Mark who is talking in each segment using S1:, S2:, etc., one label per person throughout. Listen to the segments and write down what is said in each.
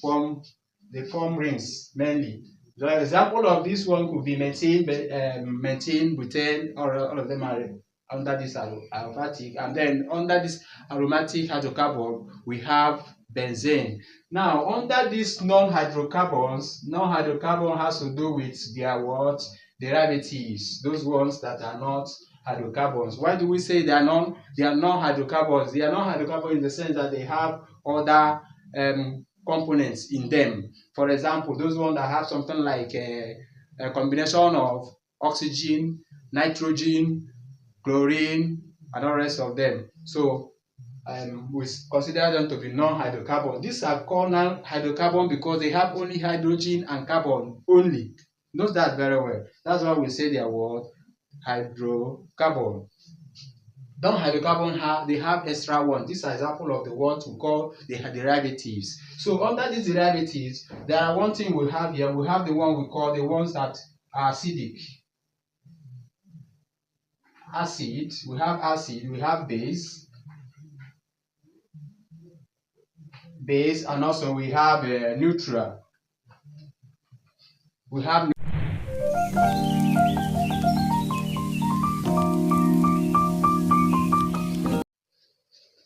S1: form rings mainly. The example of this one could be methane, butane, or all of them are under this aliphatic, and then under this aromatic hydrocarbon we have benzene. Now under these non-hydrocarbons, non-hydrocarbon has to do with their what? Derivatives, those ones that are not hydrocarbons. Why do we say they are non-hydrocarbons? They are non-hydrocarbons in the sense that they have other components in them. For example, those ones that have something like a combination of oxygen, nitrogen, chlorine, and all the rest of them. So we consider them to be non-hydrocarbon. These are called non-hydrocarbon because they have only hydrogen and carbon only. Note that very well. That's why we say they are what? Hydrocarbon. Non-hydrocarbon they have extra one. These are example of the ones we call the derivatives. So under these derivatives, there are one thing we have here. We have the one we call the ones that are acidic. Acid, we have base, and also we have neutral. We have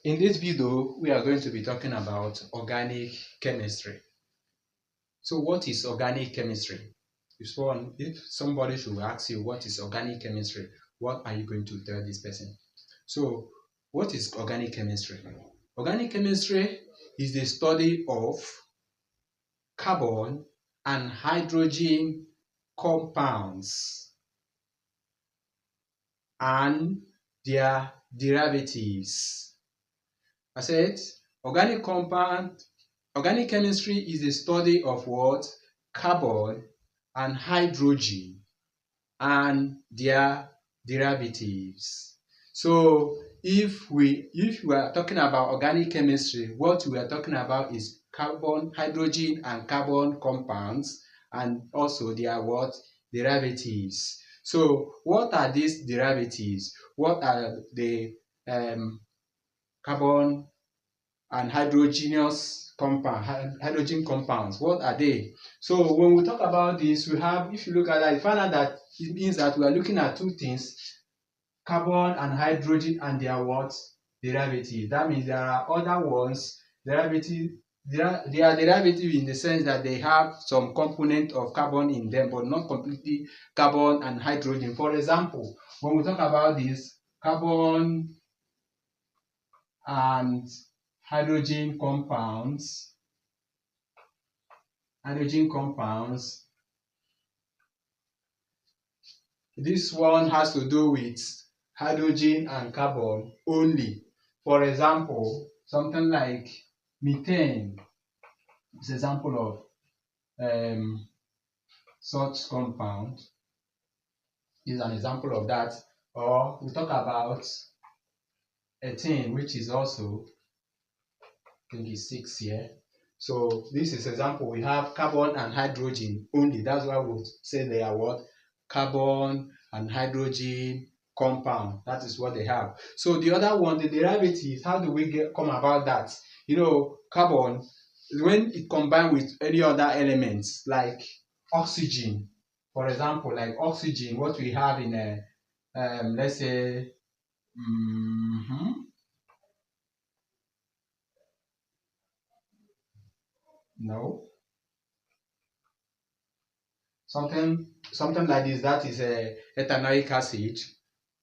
S1: in this video, we are going to be talking about organic chemistry. So what is organic chemistry? If somebody should ask you what is organic chemistry, what are you going to tell this person? So what is organic chemistry? Organic chemistry is the study of carbon and hydrogen compounds and their derivatives. I said organic chemistry is the study of what? Carbon and hydrogen and their derivatives. So if we are talking about organic chemistry, what we are talking about is carbon, hydrogen, and carbon compounds, and also their what? Derivatives. So what are these derivatives? What are the carbon and hydrogen compounds? What are they? So when we talk about this, we have, if you look at that, you find out that it means that we are looking at two things: carbon and hydrogen and their what? Derivatives. That means there are other ones, derivative. They are derivative in the sense that they have some component of carbon in them, but not completely carbon and hydrogen. For example, when we talk about this carbon and hydrogen compounds, this one has to do with hydrogen and carbon only. For example, something like methane is an example of such compound. Is an example of that. Or we talk about ethane, which is also, I think it's 6 here. So this is example. We have carbon and hydrogen only. That's why we say they are what? Carbon and hydrogen compound. That is what they have. So the other one, the derivatives, how do we come about that? You know, carbon, when it combines with any other elements like oxygen, for example, like oxygen, what we have in a let's say something like this, that is a ethanoic acid.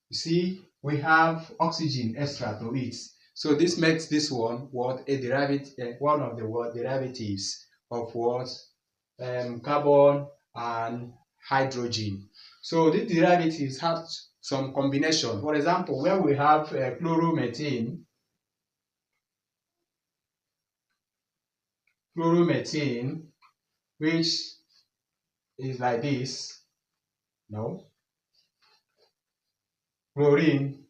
S1: You see, we have oxygen extra to it. So this makes this one what? A derivative, one of the what? Derivatives of what? Carbon and hydrogen. So these derivatives have some combination. For example, where we have chloromethane, which is like this, chlorine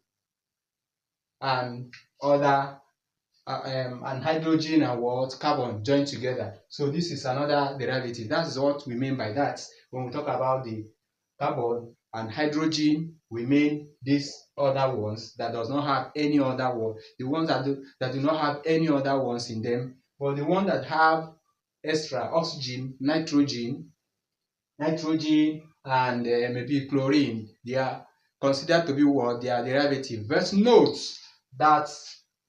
S1: and other and hydrogen and what? Carbon joined together. So this is another derivative. That is what we mean by that. When we talk about the carbon and hydrogen, we mean these other ones that does not have any other one. The ones that do not have any other ones in them. For the one that have extra oxygen, nitrogen, and maybe chlorine, they are considered to be what? They are derivative. But note that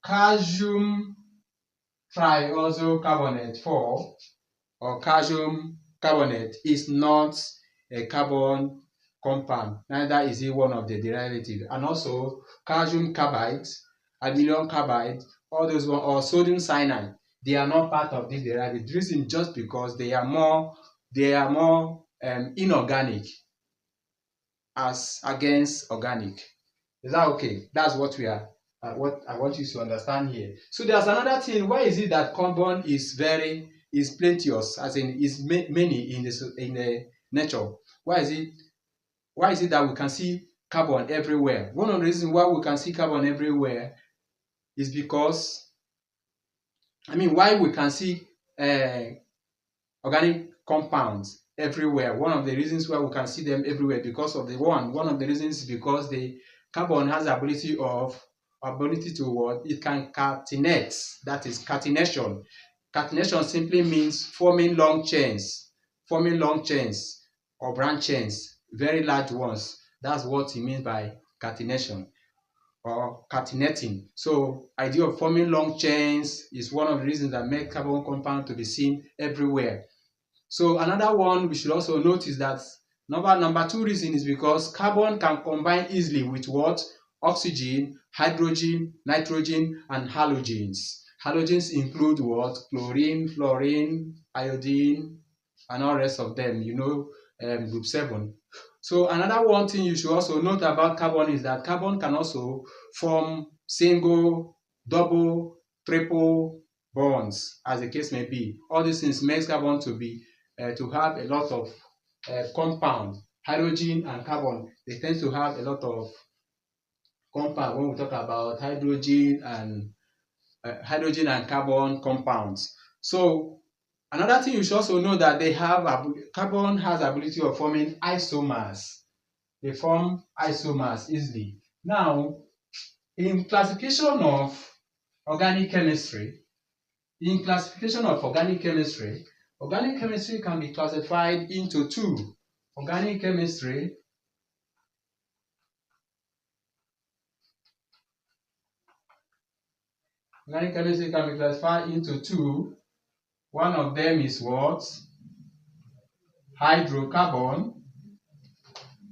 S1: calcium triazocarbonate 4 or calcium carbonate is not a carbon compound, neither is it one of the derivatives. And also calcium carbides, aluminium carbide, all those ones, or sodium cyanide, they are not part of this derivative. The reason just because they are more inorganic as against organic. Is that okay? That's what we are what I want you to understand here. So there's another thing. Why is it that carbon is plenteous, as in is many in the nature? Why is it that we can see carbon everywhere? One of the reasons why we can see carbon everywhere is because, why we can see organic compounds everywhere. One of the reasons why we can see them everywhere because of one of the reasons is because the carbon has the ability to what? It can catenate. That is catenation. Catenation simply means forming long chains or branch chains, very large ones. That's what it means by catenation or catenating. So idea of forming long chains is one of the reasons that make carbon compound to be seen everywhere. So another one we should also notice that number 2 reason is because carbon can combine easily with what? Oxygen, hydrogen, nitrogen, and halogens. Halogens include what? Chlorine, fluorine, iodine, and all rest of them, group 7. So another one thing you should also note about carbon is that carbon can also form single, double, triple bonds, as the case may be. All these things makes carbon to have a lot of compound. Hydrogen and carbon, they tend to have a lot of compound when we talk about hydrogen and carbon compounds. So another thing you should also know that carbon has the ability of forming isomers. They form isomers easily. Now, in classification of organic chemistry, organic chemistry can be classified into 2. Organic chemistry can be classified into 2. One of them is what? Hydrocarbon.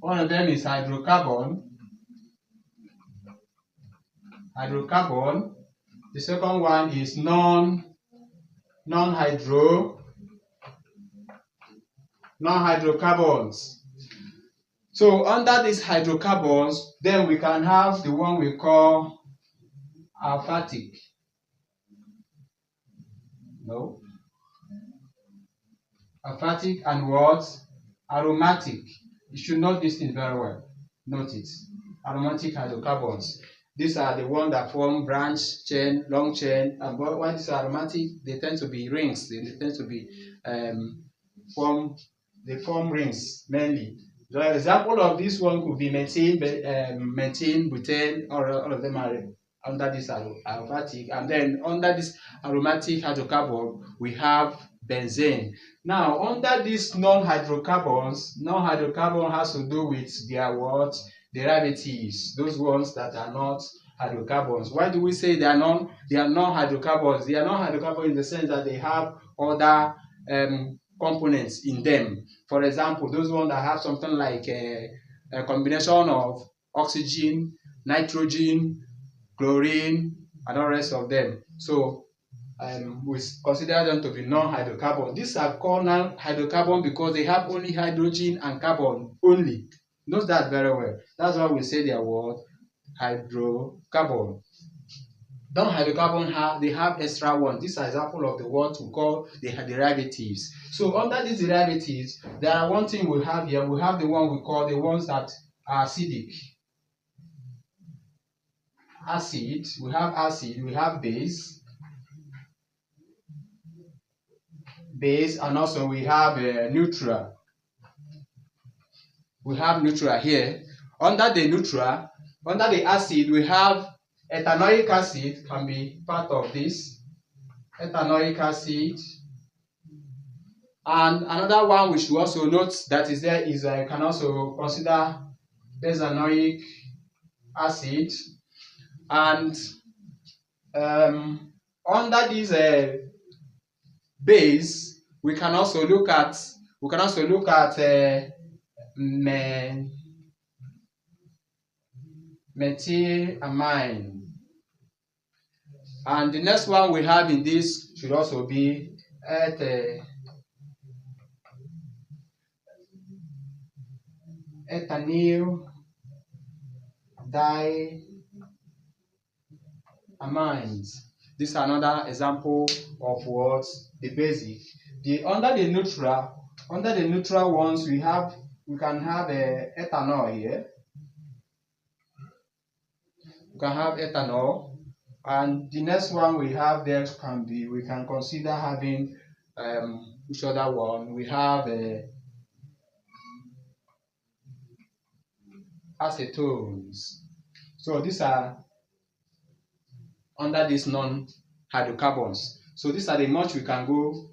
S1: One of them is hydrocarbon. The second one is non-hydrocarbons. So under these hydrocarbons, then we can have the one we call aliphatic. Aliphatic and what? Aromatic. You should note this thing very well. Note it. Aromatic hydrocarbons. These are the ones that form branch chain, long chain, and when these are aromatic, they tend to be rings. They tend to be form rings mainly. The example of this one could be methane, butane, or all of them are under this aliphatic. And then under this aromatic hydrocarbon, we have benzene. Now, under these non-hydrocarbons has to do with their what? Derivatives, those ones that are not hydrocarbons. Why do we say they are non-hydrocarbons? They are non-hydrocarbons in the sense that they have other components in them. For example, those ones that have something like a combination of oxygen, nitrogen, chlorine, and all rest of them. So we consider them to be non-hydrocarbon. These are called non-hydrocarbon because they have only hydrogen and carbon only. Note that very well. That's why we say they are what? Hydrocarbon. Non-hydrocarbon they have extra one. These are example of the ones we call the derivatives. So under these derivatives, there are one thing we have here. We have the one we call the ones that are acidic. Acid. We have acid. We have base, and also we have neutral. We have neutral here. Under the acid, we have ethanoic acid can be part of this. ethanoic acid. And another one we should also note that is there is you can also consider benzenoic acid. And under this base, we can also look at methylamine. And the next one we have in this should also be ethanyl diamines. This is another example of what the basic. Under the neutral ones we can have ethanol here. We can have ethanol, and the next one we have there we can consider having which other one? We have acetones. So these are under these non-hydrocarbons. So these are the much we can go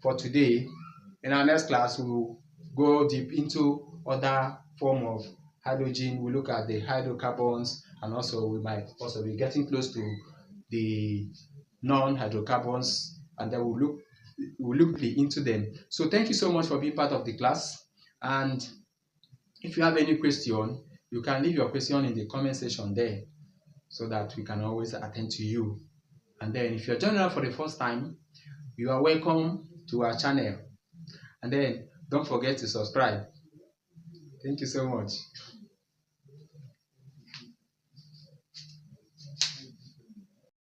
S1: for today. In our next class, we will go deep into other form of hydrogen. We look at the hydrocarbons, and also we might also be getting close to the non-hydrocarbons, and then we'll look into them. So thank you so much for being part of the class. And if you have any question, you can leave your question in the comment section there, so that we can always attend to you. And then if you're joining us for the first time, you are welcome to our channel. And then don't forget to subscribe. Thank you so much.